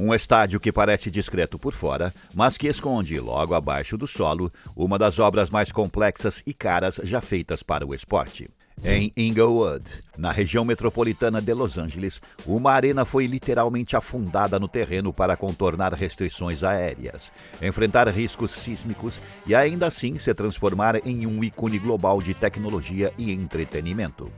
Um estádio que parece discreto por fora, mas que esconde, logo abaixo do solo, uma das obras mais complexas e caras já feitas para o esporte. Em Inglewood, na região metropolitana de Los Angeles, uma arena foi literalmente afundada no terreno para contornar restrições aéreas, enfrentar riscos sísmicos e ainda assim se transformar em um ícone global de tecnologia e entretenimento.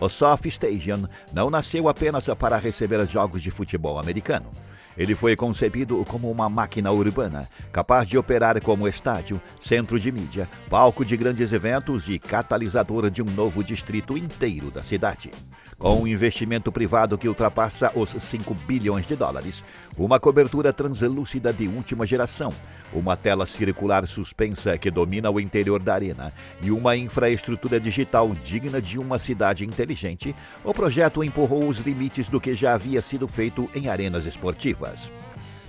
O Sophie Stadium não nasceu apenas para receber jogos de futebol americano. Ele foi concebido como uma máquina urbana, capaz de operar como estádio, centro de mídia, palco de grandes eventos e catalisador de um novo distrito inteiro da cidade. Com um investimento privado que ultrapassa os 5 bilhões de dólares, uma cobertura translúcida de última geração, uma tela circular suspensa que domina o interior da arena e uma infraestrutura digital digna de uma cidade inteligente, o projeto empurrou os limites do que já havia sido feito em arenas esportivas.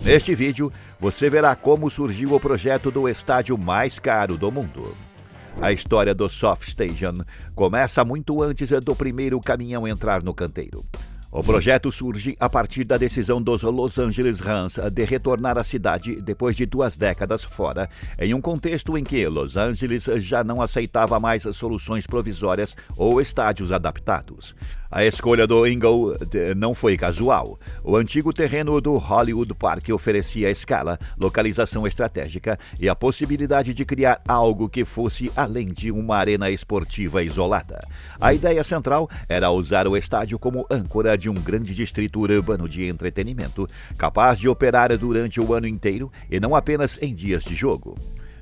Neste vídeo, você verá como surgiu o projeto do estádio mais caro do mundo. A história do Sophie Stadium começa muito antes do primeiro caminhão entrar no canteiro. O projeto surge a partir da decisão dos Los Angeles Rams de retornar à cidade depois de 2 décadas fora, em um contexto em que Los Angeles já não aceitava mais soluções provisórias ou estádios adaptados. A escolha do Inglewood não foi casual. O antigo terreno do Hollywood Park oferecia escala, localização estratégica e a possibilidade de criar algo que fosse além de uma arena esportiva isolada. A ideia central era usar o estádio como âncora de um grande distrito urbano de entretenimento, capaz de operar durante o ano inteiro e não apenas em dias de jogo.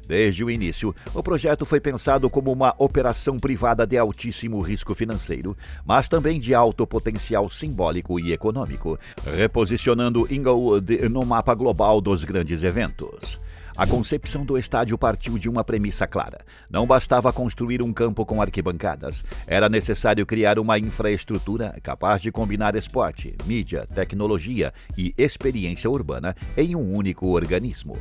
Desde o início, o projeto foi pensado como uma operação privada de altíssimo risco financeiro, mas também de alto potencial simbólico e econômico, reposicionando Inglewood no mapa global dos grandes eventos. A concepção do estádio partiu de uma premissa clara. Não bastava construir um campo com arquibancadas. Era necessário criar uma infraestrutura capaz de combinar esporte, mídia, tecnologia e experiência urbana em um único organismo.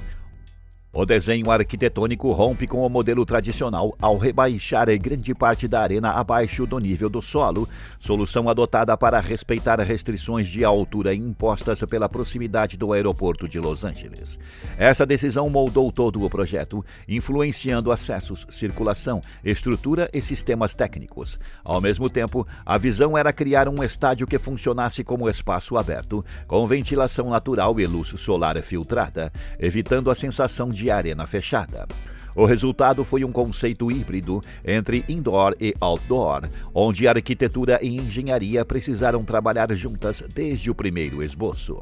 O desenho arquitetônico rompe com o modelo tradicional ao rebaixar grande parte da arena abaixo do nível do solo, solução adotada para respeitar restrições de altura impostas pela proximidade do aeroporto de Los Angeles. Essa decisão moldou todo o projeto, influenciando acessos, circulação, estrutura e sistemas técnicos. Ao mesmo tempo, a visão era criar um estádio que funcionasse como espaço aberto, com ventilação natural e luz solar filtrada, evitando a sensação de arena fechada. O resultado foi um conceito híbrido entre indoor e outdoor, onde arquitetura e engenharia precisaram trabalhar juntas desde o primeiro esboço.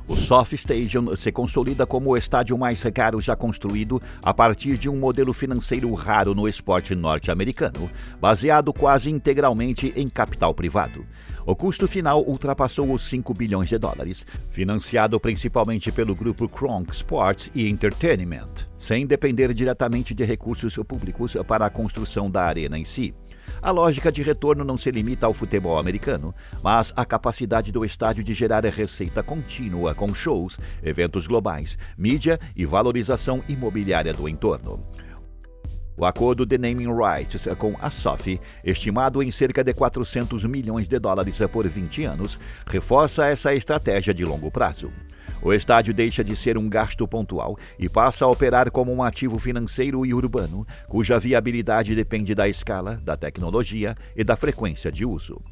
O Sophie Stadium se consolida como o estádio mais caro já construído a partir de um modelo financeiro raro no esporte norte-americano, baseado quase integralmente em capital privado. O custo final ultrapassou os 5 bilhões de dólares, financiado principalmente pelo grupo Kroenke Sports e Entertainment, sem depender diretamente de recursos públicos para a construção da arena em si. A lógica de retorno não se limita ao futebol americano, mas à capacidade do estádio de gerar receita contínua com shows, eventos globais, mídia e valorização imobiliária do entorno. O acordo de naming rights com a Sophie, estimado em cerca de 400 milhões de dólares por 20 anos, reforça essa estratégia de longo prazo. O estádio deixa de ser um gasto pontual e passa a operar como um ativo financeiro e urbano, cuja viabilidade depende da escala, da tecnologia e da frequência de uso.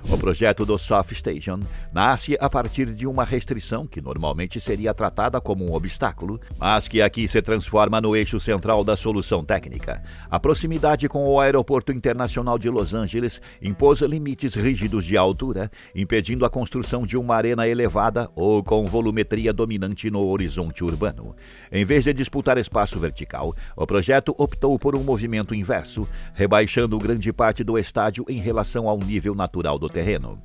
O projeto do Sophie Stadium nasce a partir de uma restrição que normalmente seria tratada como um obstáculo, mas que aqui se transforma no eixo central da solução técnica. A proximidade com o Aeroporto Internacional de Los Angeles impôs limites rígidos de altura, impedindo a construção de uma arena elevada ou com volumetria dominante no horizonte urbano. Em vez de disputar espaço vertical, o projeto optou por um movimento inverso, rebaixando grande parte do estádio em relação ao nível natural do terreno.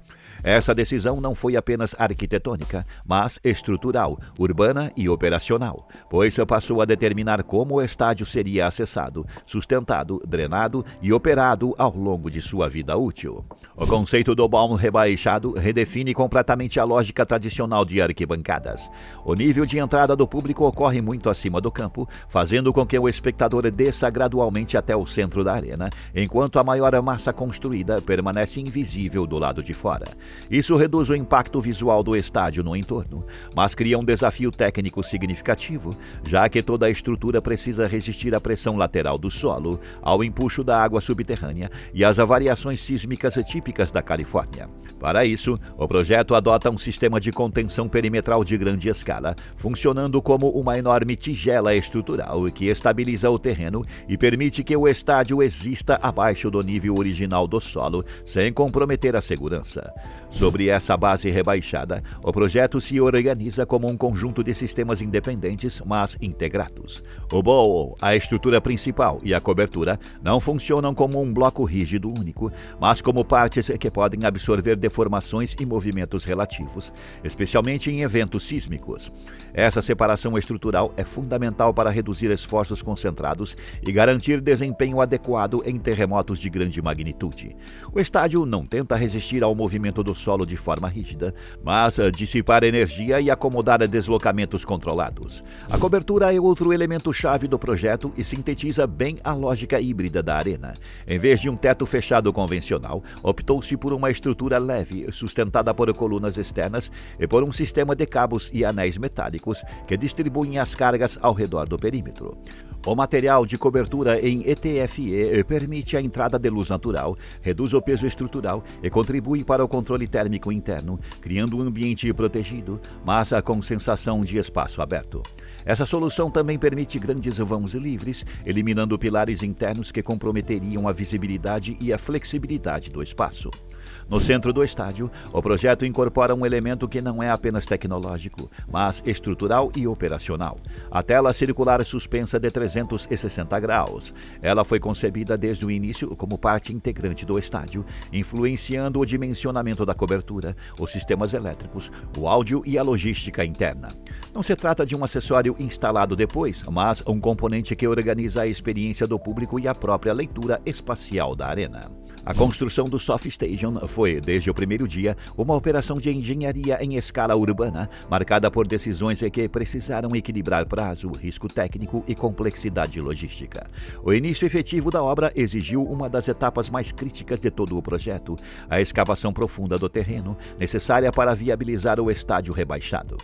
Essa decisão não foi apenas arquitetônica, mas estrutural, urbana e operacional, pois passou a determinar como o estádio seria acessado, sustentado, drenado e operado ao longo de sua vida útil. O conceito do balão rebaixado redefine completamente a lógica tradicional de arquibancadas. O nível de entrada do público ocorre muito acima do campo, fazendo com que o espectador desça gradualmente até o centro da arena, enquanto a maior massa construída permanece invisível do lado de fora. Isso reduz o impacto visual do estádio no entorno, mas cria um desafio técnico significativo, já que toda a estrutura precisa resistir à pressão lateral do solo, ao empuxo da água subterrânea e às variações sísmicas típicas da Califórnia. Para isso, o projeto adota um sistema de contenção perimetral de grande escala, funcionando como uma enorme tigela estrutural que estabiliza o terreno e permite que o estádio exista abaixo do nível original do solo, sem comprometer a segurança. Sobre essa base rebaixada, o projeto se organiza como um conjunto de sistemas independentes, mas integrados. O bowl, a estrutura principal e a cobertura não funcionam como um bloco rígido único, mas como partes que podem absorver deformações e movimentos relativos, especialmente em eventos sísmicos. Essa separação estrutural é fundamental para reduzir esforços concentrados e garantir desempenho adequado em terremotos de grande magnitude. O estádio não tenta resistir ao movimento do solo de forma rígida, mas dissipar energia e acomodar deslocamentos controlados. A cobertura é outro elemento-chave do projeto e sintetiza bem a lógica híbrida da arena. Em vez de um teto fechado convencional, optou-se por uma estrutura leve, sustentada por colunas externas e por um sistema de cabos e anéis metálicos que distribuem as cargas ao redor do perímetro. O material de cobertura em ETFE permite a entrada de luz natural, reduz o peso estrutural e contribui para o controle térmico interno, criando um ambiente protegido, mas com sensação de espaço aberto. Essa solução também permite grandes vãos livres, eliminando pilares internos que comprometeriam a visibilidade e a flexibilidade do espaço. No centro do estádio, o projeto incorpora um elemento que não é apenas tecnológico, mas estrutural e operacional: a tela circular suspensa de 360 graus. Ela foi concebida desde o início como parte integrante do estádio, influenciando o dimensionamento da cobertura, os sistemas elétricos, o áudio e a logística interna. Não se trata de um acessório instalado depois, mas um componente que organiza a experiência do público e a própria leitura espacial da arena. A construção do Soft Stadium foi, desde o primeiro dia, uma operação de engenharia em escala urbana, marcada por decisões que precisaram equilibrar prazo, risco técnico e complexidade logística. O início efetivo da obra exigiu uma das etapas mais críticas de todo o projeto: a escavação profunda do terreno, necessária para viabilizar o estádio rebaixado.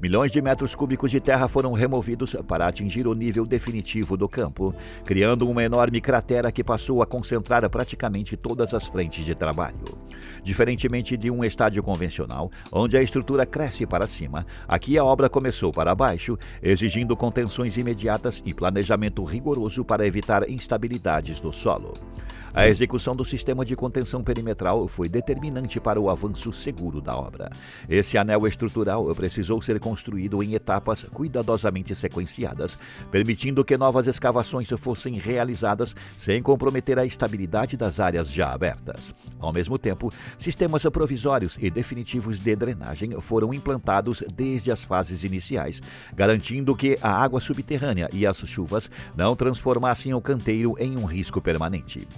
Milhões de metros cúbicos de terra foram removidos para atingir o nível definitivo do campo, criando uma enorme cratera que passou a concentrar praticamente todas as frentes de trabalho. Diferentemente de um estádio convencional, onde a estrutura cresce para cima, aqui a obra começou para baixo, exigindo contenções imediatas e planejamento rigoroso para evitar instabilidades do solo. A execução do sistema de contenção perimetral foi determinante para o avanço seguro da obra. Esse anel estrutural precisou ser construído em etapas cuidadosamente sequenciadas, permitindo que novas escavações fossem realizadas sem comprometer a estabilidade das áreas já abertas. Ao mesmo tempo, sistemas provisórios e definitivos de drenagem foram implantados desde as fases iniciais, garantindo que a água subterrânea e as chuvas não transformassem o canteiro em um risco permanente.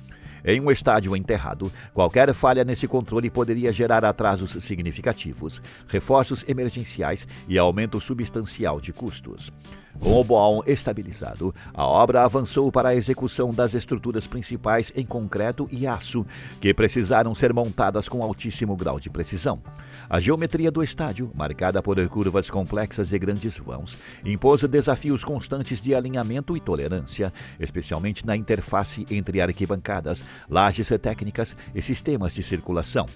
Em um estádio enterrado, qualquer falha nesse controle poderia gerar atrasos significativos, reforços emergenciais e aumento substancial de custos. Com o bowl estabilizado, a obra avançou para a execução das estruturas principais em concreto e aço, que precisaram ser montadas com altíssimo grau de precisão. A geometria do estádio, marcada por curvas complexas e grandes vãos, impôs desafios constantes de alinhamento e tolerância, especialmente na interface entre arquibancadas, lajes técnicas e sistemas de circulação.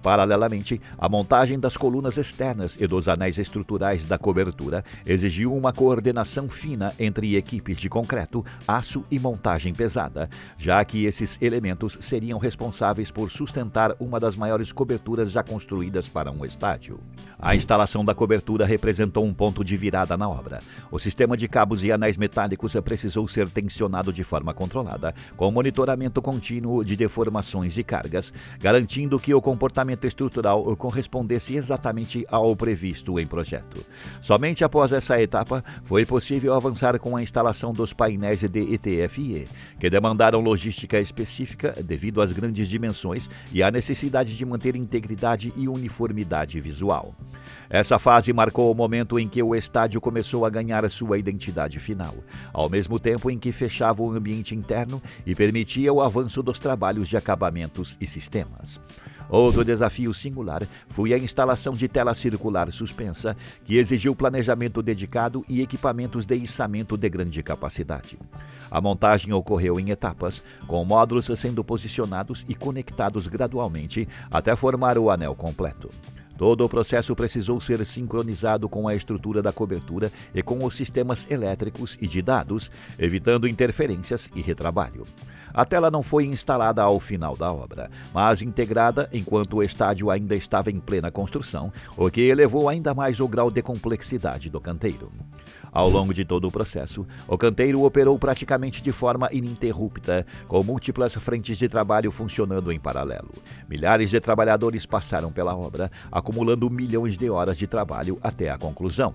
Paralelamente, a montagem das colunas externas e dos anéis estruturais da cobertura exigiu uma coordenação fina entre equipes de concreto, aço e montagem pesada, já que esses elementos seriam responsáveis por sustentar uma das maiores coberturas já construídas para um estádio. A instalação da cobertura representou um ponto de virada na obra. O sistema de cabos e anéis metálicos precisou ser tensionado de forma controlada, com monitoramento contínuo de deformações e cargas, garantindo que o comportamento estrutural correspondesse exatamente ao previsto em projeto. Somente após essa etapa foi possível avançar com a instalação dos painéis de ETFE, que demandaram logística específica devido às grandes dimensões e à necessidade de manter integridade e uniformidade visual. Essa fase marcou o momento em que o estádio começou a ganhar sua identidade final, ao mesmo tempo em que fechava o ambiente interno e permitia o avanço dos trabalhos de acabamentos e sistemas. Outro desafio singular foi a instalação de tela circular suspensa, que exigiu planejamento dedicado e equipamentos de içamento de grande capacidade. A montagem ocorreu em etapas, com módulos sendo posicionados e conectados gradualmente até formar o anel completo. Todo o processo precisou ser sincronizado com a estrutura da cobertura e com os sistemas elétricos e de dados, evitando interferências e retrabalho. A tela não foi instalada ao final da obra, mas integrada enquanto o estádio ainda estava em plena construção, o que elevou ainda mais o grau de complexidade do canteiro. Ao longo de todo o processo, o canteiro operou praticamente de forma ininterrupta, com múltiplas frentes de trabalho funcionando em paralelo. Milhares de trabalhadores passaram pela obra, acumulando milhões de horas de trabalho até a conclusão.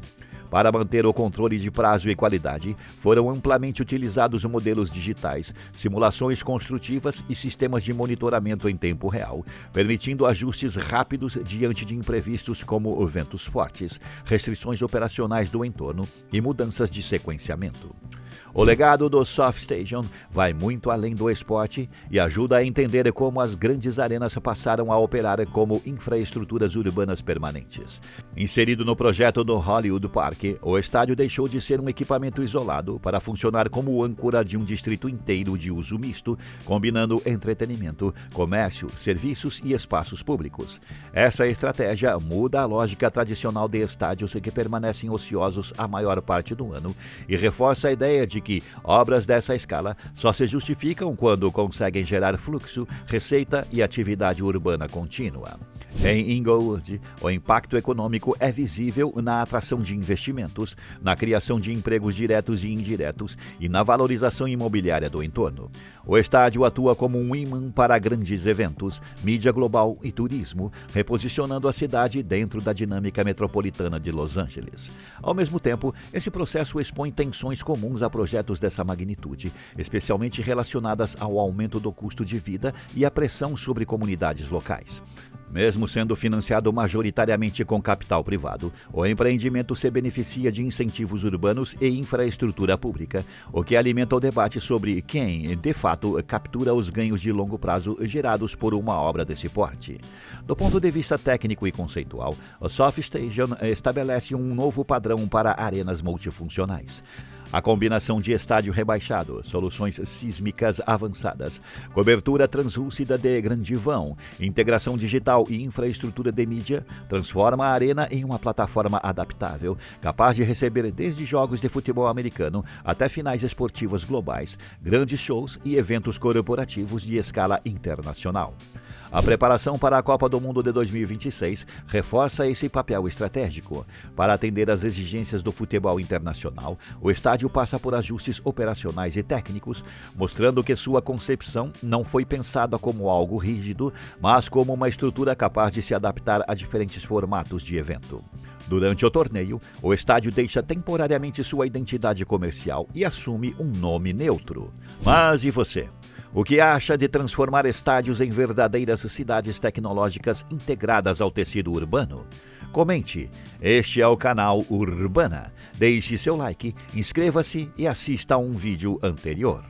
Para manter o controle de prazo e qualidade, foram amplamente utilizados modelos digitais, simulações construtivas e sistemas de monitoramento em tempo real, permitindo ajustes rápidos diante de imprevistos como ventos fortes, restrições operacionais do entorno e mudanças de sequenciamento. O legado do SoftStation vai muito além do esporte e ajuda a entender como as grandes arenas passaram a operar como infraestruturas urbanas permanentes. Inserido no projeto do Hollywood Park, o estádio deixou de ser um equipamento isolado para funcionar como âncora de um distrito inteiro de uso misto, combinando entretenimento, comércio, serviços e espaços públicos. Essa estratégia muda a lógica tradicional de estádios que permanecem ociosos a maior parte do ano e reforça a ideia de que obras dessa escala só se justificam quando conseguem gerar fluxo, receita e atividade urbana contínua. Em Inglewood, o impacto econômico é visível na atração de investimentos, na criação de empregos diretos e indiretos e na valorização imobiliária do entorno. O estádio atua como um imã para grandes eventos, mídia global e turismo, reposicionando a cidade dentro da dinâmica metropolitana de Los Angeles. Ao mesmo tempo, esse processo expõe tensões comuns a projetos dessa magnitude, especialmente relacionadas ao aumento do custo de vida e à pressão sobre comunidades locais. Mesmo sendo financiado majoritariamente com capital privado, o empreendimento se beneficia de incentivos urbanos e infraestrutura pública, o que alimenta o debate sobre quem, de fato, captura os ganhos de longo prazo gerados por uma obra desse porte. Do ponto de vista técnico e conceitual, o SoftStation estabelece um novo padrão para arenas multifuncionais. A combinação de estádio rebaixado, soluções sísmicas avançadas, cobertura translúcida de grande vão, integração digital e infraestrutura de mídia transforma a arena em uma plataforma adaptável, capaz de receber desde jogos de futebol americano até finais esportivas globais, grandes shows e eventos corporativos de escala internacional. A preparação para a Copa do Mundo de 2026 reforça esse papel estratégico. Para atender às exigências do futebol internacional, o estádio passa por ajustes operacionais e técnicos, mostrando que sua concepção não foi pensada como algo rígido, mas como uma estrutura capaz de se adaptar a diferentes formatos de evento. Durante o torneio, o estádio deixa temporariamente sua identidade comercial e assume um nome neutro. Mas e você? O que acha de transformar estádios em verdadeiras cidades tecnológicas integradas ao tecido urbano? Comente. Este é o canal Urbana. Deixe seu like, inscreva-se e assista a um vídeo anterior.